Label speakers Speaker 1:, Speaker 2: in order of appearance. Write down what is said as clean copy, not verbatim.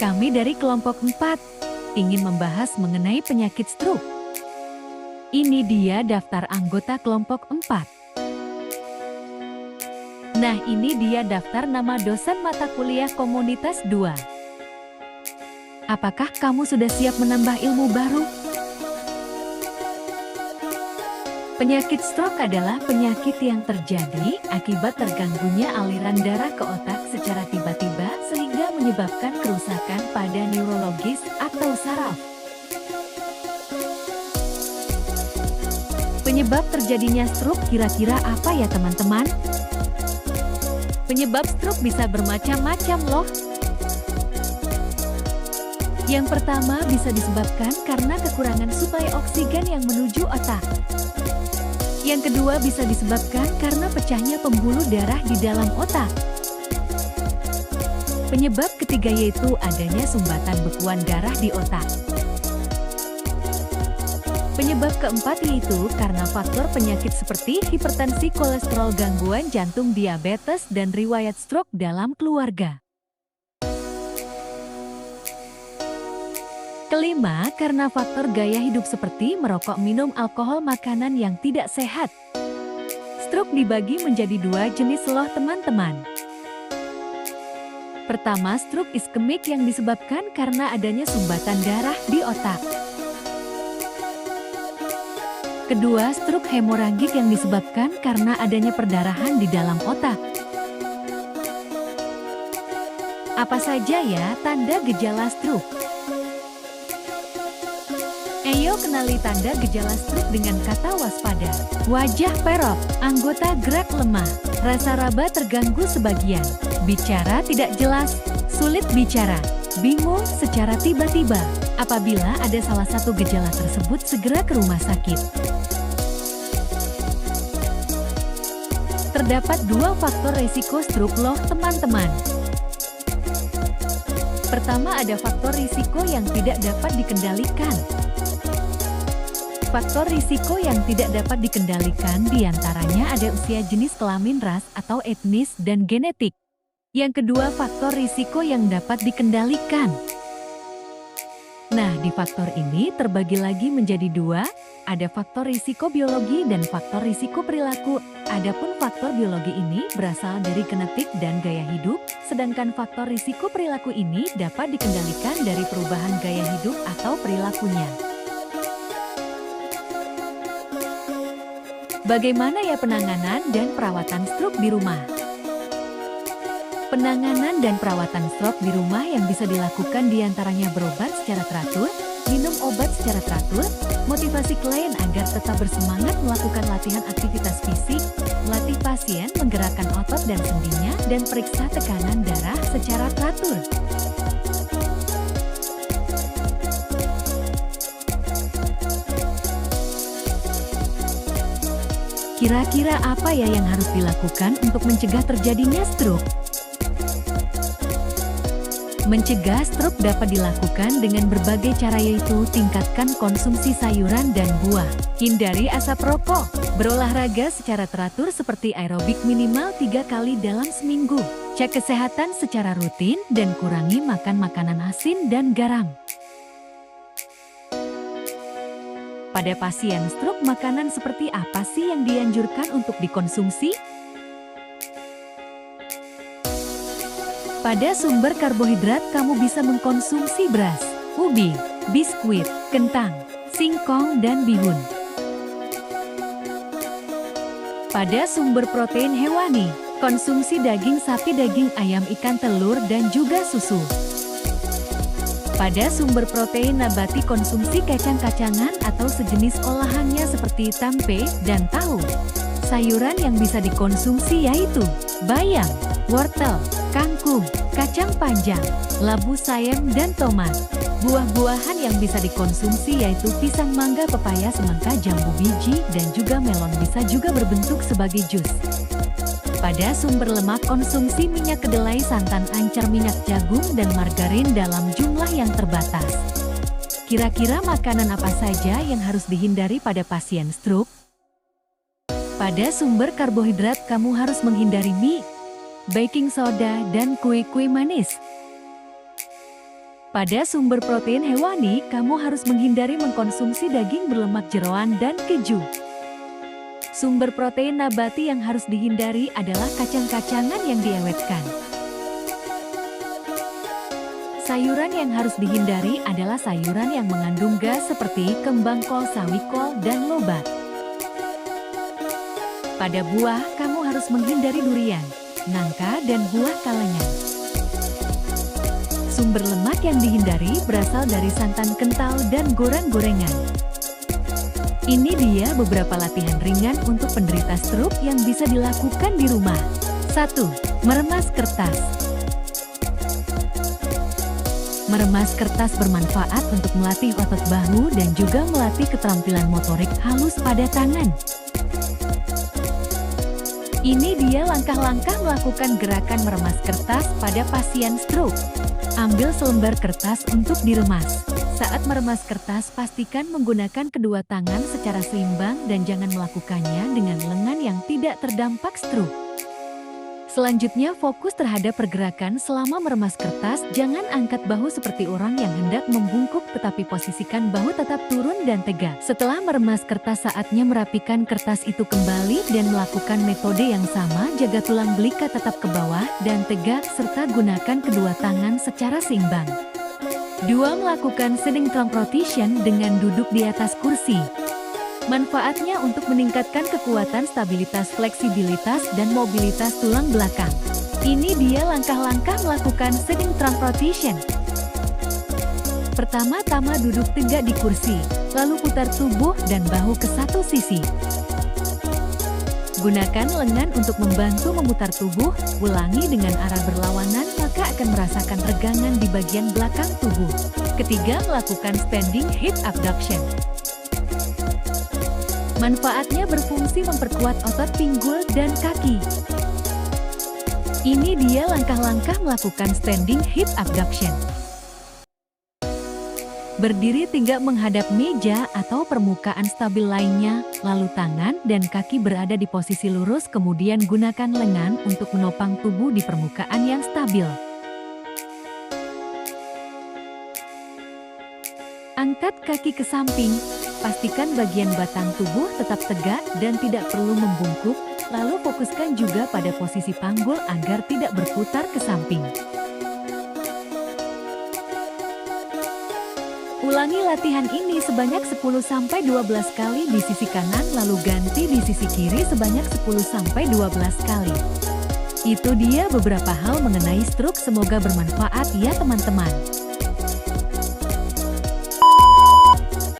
Speaker 1: Kami dari kelompok 4 ingin membahas mengenai penyakit stroke. Ini dia daftar anggota kelompok 4. Nah, ini dia daftar nama dosen mata kuliah komunitas 2. Apakah kamu sudah siap menambah ilmu baru? Penyakit stroke adalah penyakit yang terjadi akibat terganggunya aliran darah ke otak secara tiba-tiba sehingga menyebabkan kerusakan pada neurologis atau saraf. Penyebab terjadinya stroke kira-kira apa ya teman-teman? Penyebab stroke bisa bermacam-macam loh. Yang pertama bisa disebabkan karena kekurangan suplai oksigen yang menuju otak. Yang kedua bisa disebabkan karena pecahnya pembuluh darah di dalam otak. Penyebab ketiga yaitu adanya sumbatan bekuan darah di otak. Penyebab keempat yaitu karena faktor penyakit seperti hipertensi, kolesterol, gangguan jantung, diabetes, dan riwayat stroke dalam keluarga. Kelima, karena faktor gaya hidup seperti merokok, minum alkohol, makanan yang tidak sehat. Stroke dibagi menjadi 2 jenis loh teman-teman. Pertama, stroke iskemik yang disebabkan karena adanya sumbatan darah di otak. Kedua, stroke hemoragik yang disebabkan karena adanya perdarahan di dalam otak. Apa saja ya tanda gejala stroke? Ayo kenali tanda gejala stroke dengan kata waspada. Wajah perot, anggota gerak lemah, rasa raba terganggu sebagian, bicara tidak jelas, sulit bicara, bingung secara tiba-tiba. Apabila ada salah satu gejala tersebut, segera ke rumah sakit. Terdapat 2 faktor risiko stroke loh teman-teman. Pertama, ada faktor risiko yang tidak dapat dikendalikan. Faktor risiko yang tidak dapat dikendalikan diantaranya ada usia, jenis kelamin, ras atau etnis, dan genetik. Yang kedua, faktor risiko yang dapat dikendalikan. Nah, di faktor ini terbagi lagi menjadi 2, ada faktor risiko biologi dan faktor risiko perilaku. Adapun faktor biologi ini berasal dari genetik dan gaya hidup, sedangkan faktor risiko perilaku ini dapat dikendalikan dari perubahan gaya hidup atau perilakunya. Bagaimana ya penanganan dan perawatan stroke di rumah? Penanganan dan perawatan stroke di rumah yang bisa dilakukan diantaranya berobat secara teratur, minum obat secara teratur, motivasi klien agar tetap bersemangat melakukan latihan aktivitas fisik, melatih pasien menggerakkan otot dan sendinya, dan periksa tekanan darah secara teratur. Kira-kira apa ya yang harus dilakukan untuk mencegah terjadinya stroke? Mencegah stroke dapat dilakukan dengan berbagai cara, yaitu tingkatkan konsumsi sayuran dan buah, hindari asap rokok, berolahraga secara teratur seperti aerobik minimal 3 kali dalam seminggu, cek kesehatan secara rutin, dan kurangi makan makanan asin dan garam. Pada pasien stroke, makanan seperti apa sih yang dianjurkan untuk dikonsumsi? Pada sumber karbohidrat, kamu bisa mengkonsumsi beras, ubi, biskuit, kentang, singkong, dan bihun. Pada sumber protein hewani, konsumsi daging sapi, daging ayam, ikan, telur, dan juga susu. Pada sumber protein nabati, konsumsi kacang-kacangan atau sejenis olahannya seperti tempe dan tahu. Sayuran yang bisa dikonsumsi yaitu bayam, wortel, kangkung, kacang panjang, labu sayem, dan tomat. Buah-buahan yang bisa dikonsumsi yaitu pisang, mangga, pepaya, semangka, jambu, biji, dan juga melon bisa juga berbentuk sebagai jus. Pada sumber lemak, konsumsi minyak kedelai, santan, ancer, minyak jagung, dan margarin dalam jumlah yang terbatas. Kira-kira makanan apa saja yang harus dihindari pada pasien stroke? Pada sumber karbohidrat, kamu harus menghindari mie, baking soda, dan kue-kue manis. Pada sumber protein hewani, kamu harus menghindari mengkonsumsi daging berlemak jeroan dan keju. Sumber protein nabati yang harus dihindari adalah kacang-kacangan yang diawetkan. Sayuran yang harus dihindari adalah sayuran yang mengandung gas seperti kembang kol, sawi kol, dan lobak. Pada buah, kamu harus menghindari durian, nangka, dan buah kalengan. Sumber lemak yang dihindari berasal dari santan kental dan goreng-gorengan. Ini dia beberapa latihan ringan untuk penderita stroke yang bisa dilakukan di rumah. 1. Meremas kertas. Meremas kertas bermanfaat untuk melatih otot bahu dan juga melatih keterampilan motorik halus pada tangan. Ini dia langkah-langkah melakukan gerakan meremas kertas pada pasien stroke. Ambil selembar kertas untuk diremas. Saat meremas kertas, pastikan menggunakan kedua tangan secara seimbang dan jangan melakukannya dengan lengan yang tidak terdampak stroke. Selanjutnya, fokus terhadap pergerakan selama meremas kertas. Jangan angkat bahu seperti orang yang hendak membungkuk, tetapi posisikan bahu tetap turun dan tegak. Setelah meremas kertas, saatnya merapikan kertas itu kembali dan melakukan metode yang sama. Jaga tulang belika tetap ke bawah dan tegak, serta gunakan kedua tangan secara seimbang. 2. Melakukan sitting trunk rotation dengan duduk di atas kursi. Manfaatnya untuk meningkatkan kekuatan, stabilitas, fleksibilitas, dan mobilitas tulang belakang. Ini dia langkah-langkah melakukan sitting trunk rotation. Pertama-tama duduk tegak di kursi, lalu putar tubuh dan bahu ke satu sisi. Gunakan lengan untuk membantu memutar tubuh, ulangi dengan arah berlawanan maka akan merasakan regangan di bagian belakang tubuh. Ketiga, melakukan standing hip abduction. Manfaatnya berfungsi memperkuat otot pinggul dan kaki. Ini dia langkah-langkah melakukan standing hip abduction. Berdiri tegak menghadap meja atau permukaan stabil lainnya, lalu tangan dan kaki berada di posisi lurus, kemudian gunakan lengan untuk menopang tubuh di permukaan yang stabil. Angkat kaki ke samping, pastikan bagian batang tubuh tetap tegak dan tidak perlu membungkuk, lalu fokuskan juga pada posisi panggul agar tidak berputar ke samping. Ulangi latihan ini sebanyak 10-12 kali di sisi kanan, lalu ganti di sisi kiri sebanyak 10-12 kali. Itu dia beberapa hal mengenai stroke, semoga bermanfaat ya teman-teman.